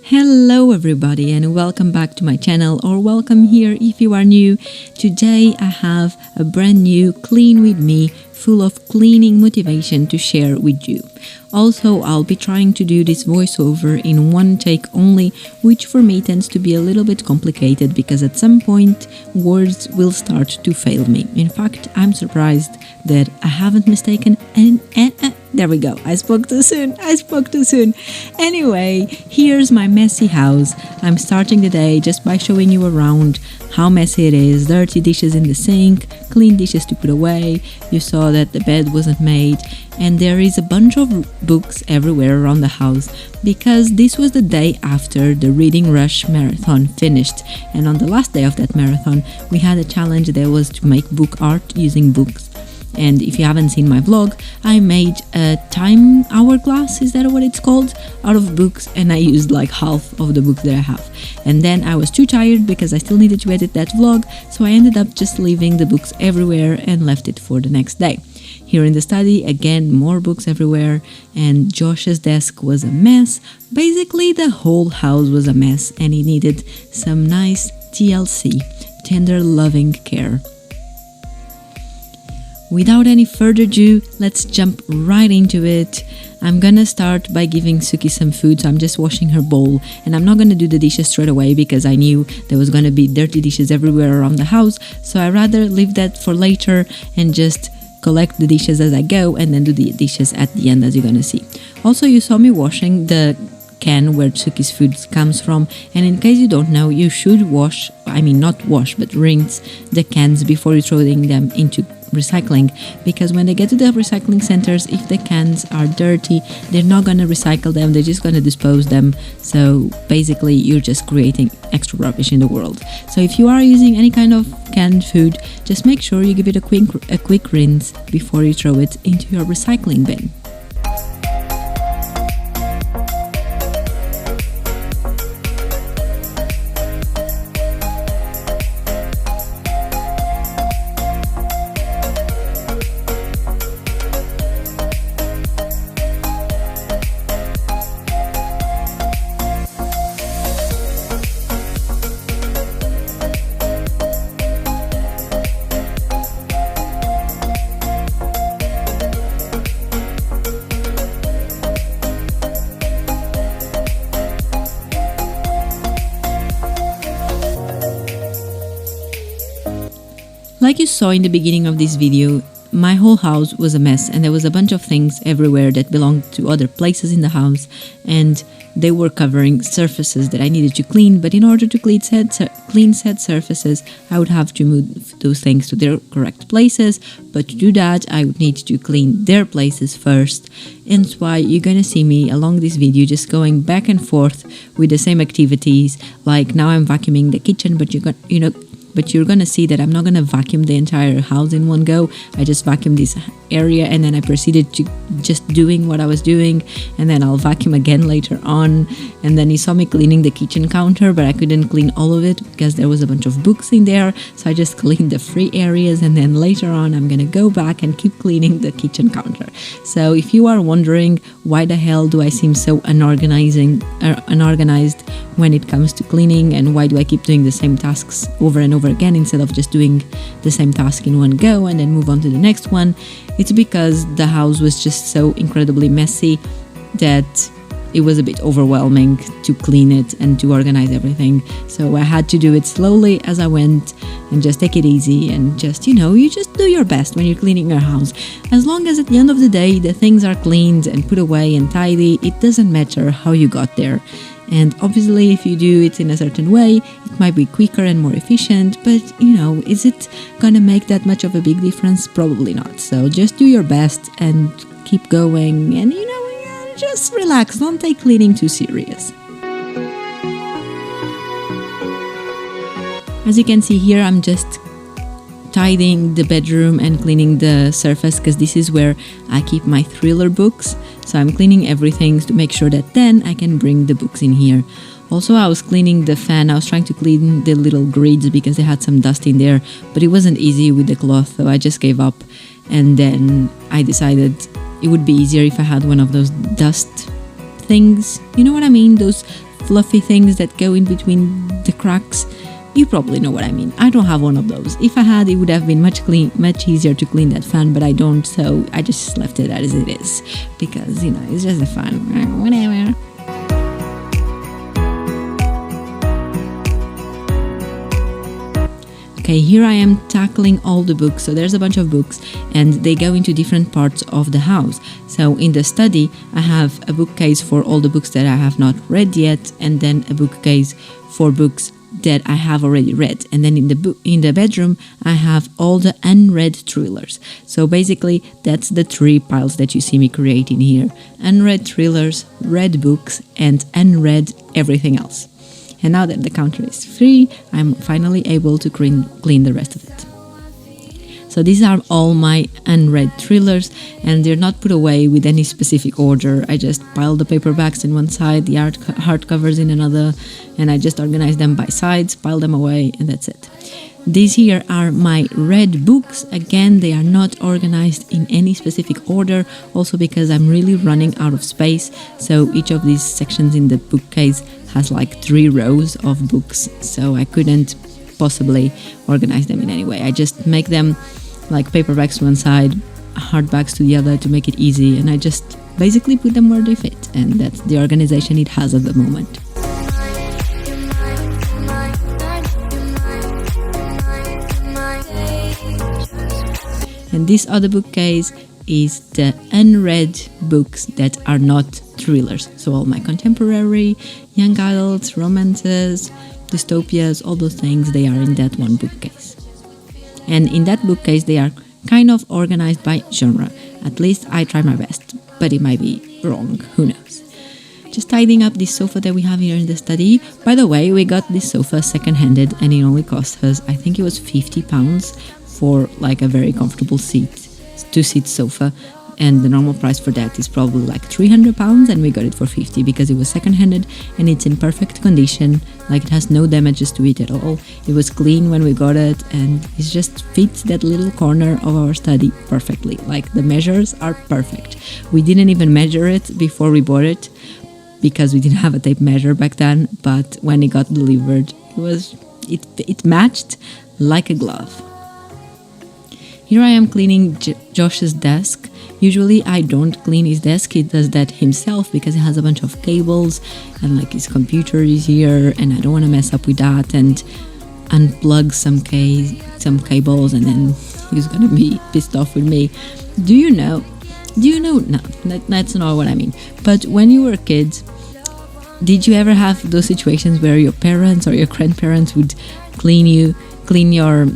Hello everybody and welcome back to my channel, or welcome here if you are new. Today I have a brand new Clean With Me full of cleaning motivation to share with you. Also, I'll be trying to do this voiceover in one take only, which for me tends to be a little bit complicated because at some point words will start to fail me. In fact, I'm surprised that I haven't mistaken there we go. I spoke too soon. Anyway, here's my messy house. I'm starting the day just by showing you around how messy it is. Dirty dishes in the sink, clean dishes to put away. You saw that the bed wasn't made, and there is a bunch of books everywhere around the house because this was the day after the Reading Rush marathon finished, and on the last day of that marathon we had a challenge that was to make book art using books. And if you haven't seen my vlog, I made a time hourglass, is that what it's called, out of books, and I used like half of the books that I have. And then I was too tired because I still needed to edit that vlog, so I ended up just leaving the books everywhere and left it for the next day. Here in the study, again, more books everywhere, and Josh's desk was a mess. Basically, the whole house was a mess, and he needed some nice TLC, tender loving care. Without any further ado, let's jump right into it. I'm gonna start by giving Suki some food, so I'm just washing her bowl, and I'm not gonna do the dishes straight away because I knew there was gonna be dirty dishes everywhere around the house, so I rather leave that for later and just collect the dishes as I go and then do the dishes at the end, as you're gonna see. Also, you saw me washing the can where Suki's food comes from, and in case you don't know, you should rinse the cans before you throwing them into recycling, because when they get to the recycling centers, if the cans are dirty, they're not going to recycle them, they're just going to dispose them. So basically you're just creating extra rubbish in the world. So if you are using any kind of canned food, just make sure you give it a quick rinse before you throw it into your recycling bin. Like you saw in the beginning of this video, my whole house was a mess, and there was a bunch of things everywhere that belonged to other places in the house, and they were covering surfaces that I needed to clean. But in order to clean said surfaces, I would have to move those things to their correct places, but to do that I would need to clean their places first. And that's why you're gonna see me along this video just going back and forth with the same activities. Like now I'm vacuuming the kitchen, but you're gonna see that I'm not gonna vacuum the entire house in one go. I just vacuumed this area and then I proceeded to just doing what I was doing, and then I'll vacuum again later on. And then you saw me cleaning the kitchen counter, but I couldn't clean all of it because there was a bunch of books in there, so I just cleaned the free areas, and then later on I'm gonna go back and keep cleaning the kitchen counter. So if you are wondering why the hell do I seem so unorganized when it comes to cleaning, and why do I keep doing the same tasks over and over again instead of just doing the same task in one go and then move on to the next one, it's because the house was just so incredibly messy that it was a bit overwhelming to clean it and to organize everything. So I had to do it slowly as I went and just take it easy, and just, you just do your best when you're cleaning your house. As long as at the end of the day the things are cleaned and put away and tidy, it doesn't matter how you got there. And obviously if you do it in a certain way, it might be quicker and more efficient, but is it gonna make that much of a big difference? Probably not. So just do your best and keep going, and just relax, don't take cleaning too serious. As you can see here, I'm just tidying the bedroom and cleaning the surface because this is where I keep my thriller books. So I'm cleaning everything to make sure that then I can bring the books in here. Also, I was cleaning the fan. I was trying to clean the little grids because they had some dust in there, but it wasn't easy with the cloth, so I just gave up. and then I decided it would be easier if I had one of those dust things. You know what I mean? Those fluffy things that go in between the cracks. You probably know what I mean. I don't have one of those. If I had, it would have been much easier to clean that fan, but I don't, so I just left it as it is because, it's just a fan. Whatever. Okay, here I am tackling all the books. So there's a bunch of books and they go into different parts of the house. So in the study, I have a bookcase for all the books that I have not read yet, and then a bookcase for books that I have already read. And then in the bedroom, I have all the unread thrillers. So basically, that's the three piles that you see me creating here. Unread thrillers, read books, and unread everything else. And now that the counter is free, I'm finally able to clean the rest of it. So these are all my unread thrillers, and they're not put away with any specific order. I just pile the paperbacks in one side, the hardcovers in another, and I just organize them by sides, pile them away, and that's it. These here are my read books. Again, they are not organized in any specific order, also because I'm really running out of space. So each of these sections in the bookcase has like 3 rows of books, so I couldn't possibly organize them in any way. I just make them like paperbacks to one side, hardbacks to the other to make it easy, and I just basically put them where they fit, and that's the organization it has at the moment. And this other bookcase is the unread books that are not thrillers. So all my contemporary, young adults, romances, dystopias, all those things, they are in that one bookcase. And in that bookcase, they are kind of organized by genre. At least I try my best, but it might be wrong. Who knows? Just tidying up this sofa that we have here in the study. By the way, we got this sofa second-handed, and it only cost us, I think it was £50 for like a very comfortable two-seat sofa. And the normal price for that is probably like £300, and we got it for 50 because it was second-handed and it's in perfect condition. Like, it has no damages to it at all. It was clean when we got it, and it just fits that little corner of our study perfectly. Like, the measures are perfect. We didn't even measure it before we bought it because we didn't have a tape measure back then, but when it got delivered, it matched like a glove. Here I am cleaning Josh's desk. Usually I don't clean his desk, he does that himself because he has a bunch of cables and like his computer is here, and I don't want to mess up with that and unplug some cables, and then he's gonna be pissed off with me. Do you know? No, that's not what I mean. But when you were kids, did you ever have those situations where your parents or your grandparents would clean your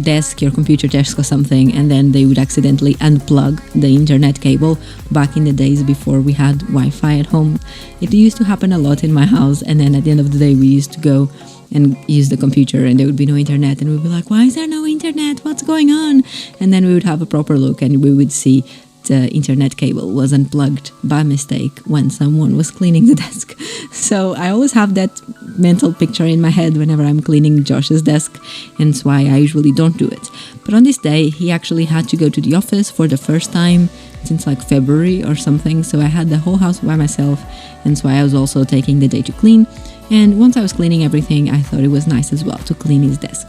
desk, your computer desk or something, and then they would accidentally unplug the internet cable? Back in the days before we had Wi-Fi at home, it used to happen a lot in my house, and then at the end of the day we used to go and use the computer and there would be no internet, and we'd be like, why is there no internet? What's going on? And then we would have a proper look and we would see the internet cable was unplugged by mistake when someone was cleaning the desk. So I always have that mental picture in my head whenever I'm cleaning Josh's desk, and that's why I usually don't do it. But on this day, he actually had to go to the office for the first time since like February or something, so I had the whole house by myself, and that's why I was also taking the day to clean. And once I was cleaning everything, I thought it was nice as well to clean his desk.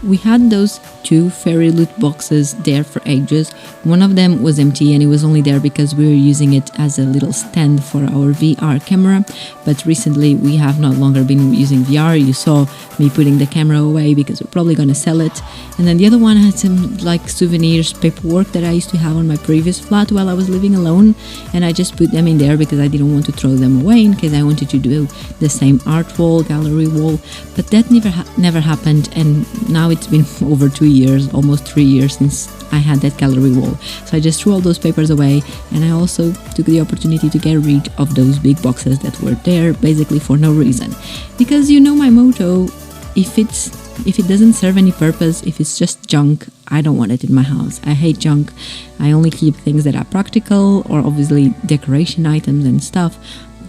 We had those 2 fairy loot boxes there for ages. One of them was empty and it was only there because we were using it as a little stand for our VR camera. But recently we have no longer been using VR. You saw me putting the camera away because we're probably going to sell it. And then the other one had some like souvenirs, paperwork that I used to have on my previous flat while I was living alone. And I just put them in there because I didn't want to throw them away in case I wanted to do the same art wall, gallery wall. But that never happened, and now it's been over 2 years, almost 3 years since I had that gallery wall. So I just threw all those papers away, and I also took the opportunity to get rid of those big boxes that were there basically for no reason. Because you know my motto, if it doesn't serve any purpose, if it's just junk, I don't want it in my house. I hate junk. I only keep things that are practical or obviously decoration items and stuff.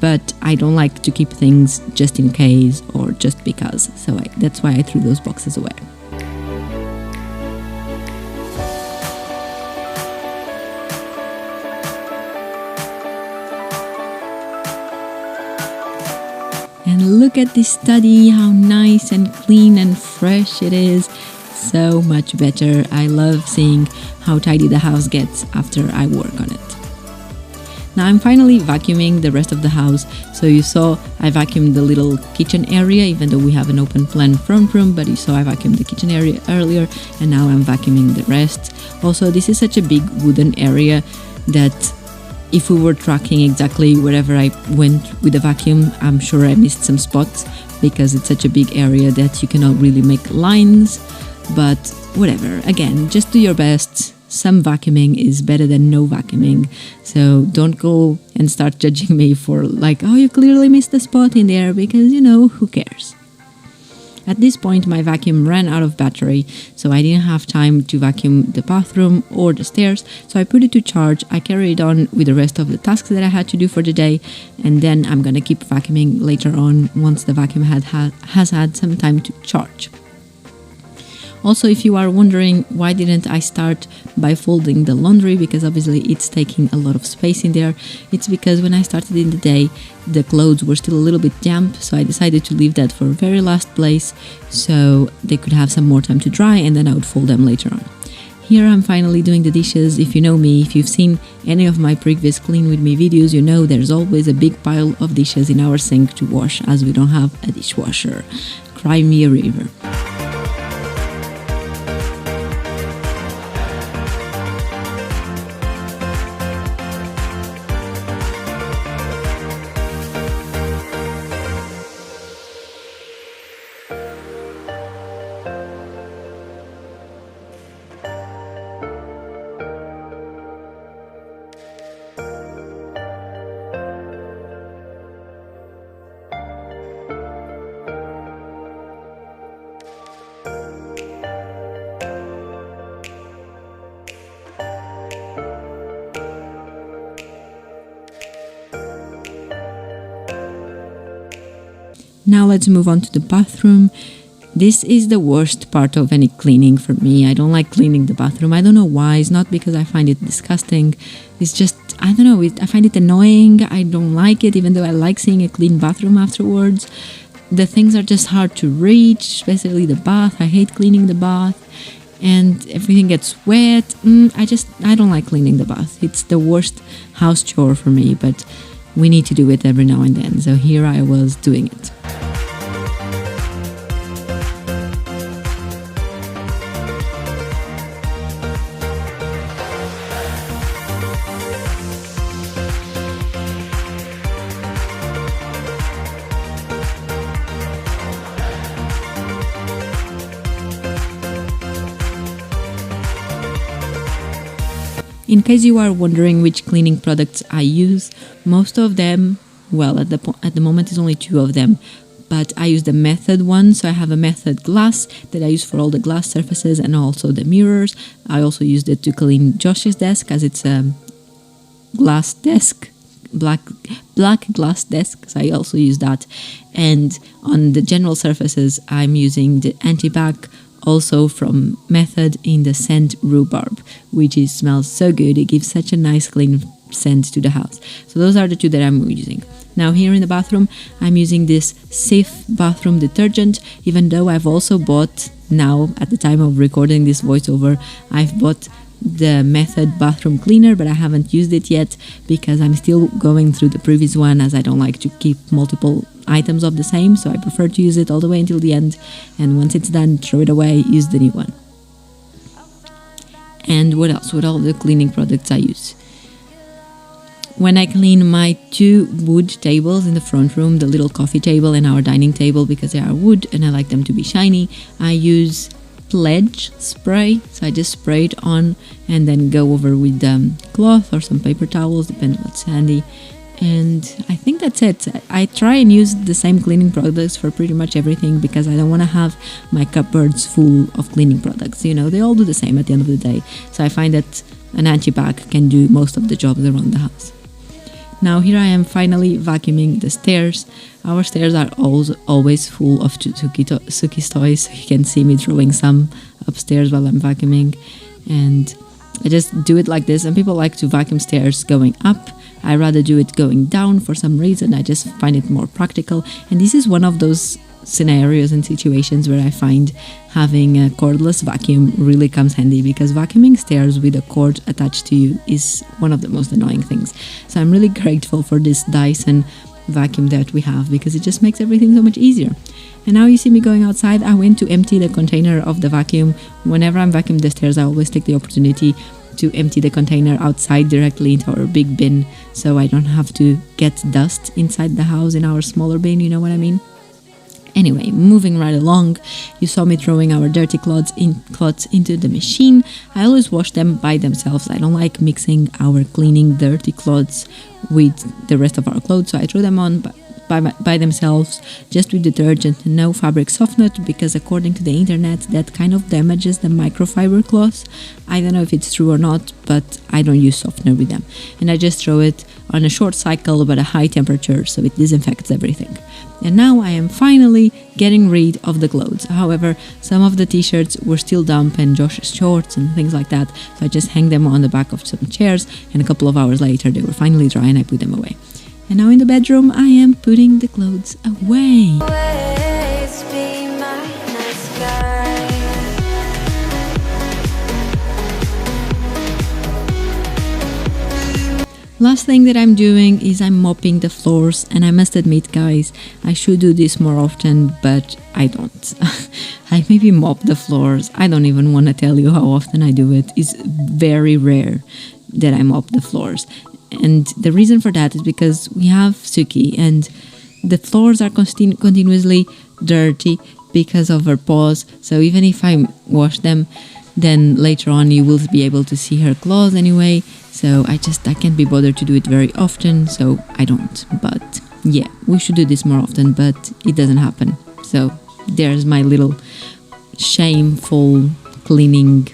but I don't like to keep things just in case or just because, so that's why I threw those boxes away. And look at this study, how nice and clean and fresh it is. So much better. I love seeing how tidy the house gets after I work on it. Now I'm finally vacuuming the rest of the house. So you saw I vacuumed the little kitchen area, even though we have an open plan front room, but you saw I vacuumed the kitchen area earlier, and now I'm vacuuming the rest. Also, this is such a big wooden area that if we were tracking exactly wherever I went with the vacuum, I'm sure I missed some spots because it's such a big area that you cannot really make lines, but whatever. Again, just do your best. Some vacuuming is better than no vacuuming, so don't go and start judging me for like, oh, you clearly missed a spot in there, because, you know, who cares? At this point, my vacuum ran out of battery, so I didn't have time to vacuum the bathroom or the stairs, so I put it to charge. I carried on with the rest of the tasks that I had to do for the day, and then I'm gonna keep vacuuming later on once the vacuum has had some time to charge. Also, if you are wondering why didn't I start by folding the laundry, because obviously it's taking a lot of space in there, it's because when I started in the day, the clothes were still a little bit damp, so I decided to leave that for very last place so they could have some more time to dry, and then I would fold them later on. Here I'm finally doing the dishes. If you know me, if you've seen any of my previous Clean With Me videos, you know there's always a big pile of dishes in our sink to wash as we don't have a dishwasher. Cry me a river. Now let's move on to the bathroom. This is the worst part of any cleaning for me. I don't like cleaning the bathroom. I don't know why. It's not because I find it disgusting. It's just, I don't know, I find it annoying. I don't like it, even though I like seeing a clean bathroom afterwards. The things are just hard to reach, especially the bath. I hate cleaning the bath. And everything gets wet. I don't like cleaning the bath. It's the worst house chore for me, but we need to do it every now and then. So here I was doing it. In case you are wondering which cleaning products I use, most of them, well, at the moment is only 2 of them, but I use the Method one. So I have a Method glass that I use for all the glass surfaces and also the mirrors. I also used it to clean Josh's desk, as it's a glass desk, black glass desk, so I also use that. And on the general surfaces, I'm using the anti-bac, also from Method, in the scent Rhubarb, which smells so good. It gives such a nice clean scent to the house. So those are the 2 that I'm using. Now here in the bathroom, I'm using this Cif bathroom detergent, even though I've also bought, now at the time of recording this voiceover, I've bought the Method bathroom cleaner, but I haven't used it yet because I'm still going through the previous one, as I don't like to keep multiple items of the same, so I prefer to use it all the way until the end, and once it's done, throw it away, use the new one. And what else? What all the cleaning products I use? When I clean my 2 wood tables in the front room, the little coffee table and our dining table, because they are wood and I like them to be shiny, I use Pledge spray. So I just spray it on and then go over with cloth or some paper towels, depending what's handy. And I think that's it. I try and use the same cleaning products for pretty much everything, because I don't want to have my cupboards full of cleaning products. You know, they all do the same at the end of the day. So I find that an anti-bac can do most of the jobs around the house. Now here I am finally vacuuming the stairs. Our stairs are always full of Suki's toys, so you can see me throwing some upstairs while I'm vacuuming. And I just do it like this, and people like to vacuum stairs going up. I rather do it going down for some reason. I just find it more practical, and this is one of those scenarios and situations where I find having a cordless vacuum really comes handy, because vacuuming stairs with a cord attached to you is one of the most annoying things. So I'm really grateful for this Dyson vacuum that we have, because it just makes everything so much easier. And now you see me going outside. I went to empty the container of the vacuum. Whenever I'm vacuuming the stairs, I always take the opportunity to empty the container outside directly into our big bin, so I don't have to get dust inside the house in our smaller bin, you know what I mean? Anyway, moving right along, you saw me throwing our dirty cloths into the machine. I always wash them by themselves. I don't like mixing our cleaning dirty clothes with the rest of our clothes, so I throw them on by themselves, just with detergent, no fabric softener, because according to the internet that kind of damages the microfiber cloths. I don't know if it's true or not, but I don't use softener with them, and I just throw it on a short cycle but a high temperature, so it disinfects everything. And now I am finally getting rid of the clothes. However, some of the t-shirts were still damp, and Josh's shorts and things like that, so I just hang them on the back of some chairs, and a couple of hours later they were finally dry and I put them away. And now in the bedroom I am putting the clothes away. Last thing that I'm doing is I'm mopping the floors, and I must admit, guys, I should do this more often, but I don't. I maybe mop the floors. I don't even want to tell you how often I do it. It's very rare that I mop the floors. And the reason for that is because we have Suki, and the floors are continuously dirty because of her paws. So even if I wash them, then later on you will be able to see her claws anyway. So I can't be bothered to do it very often, so I don't. But yeah, we should do this more often, but it doesn't happen. So there's my little shameful cleaning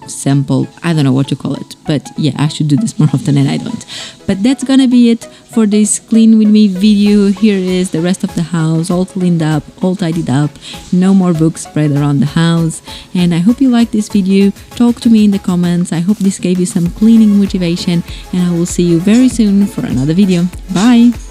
sample. I don't know what to call it, but yeah, I should do this more often and I don't. But that's gonna be it for this clean with me video. Here is the rest of the house, all cleaned up, all tidied up, no more books spread around the house. And I hope you liked this video. Talk to me in the comments. I hope this gave you some cleaning motivation, and I will see you very soon for another video. Bye!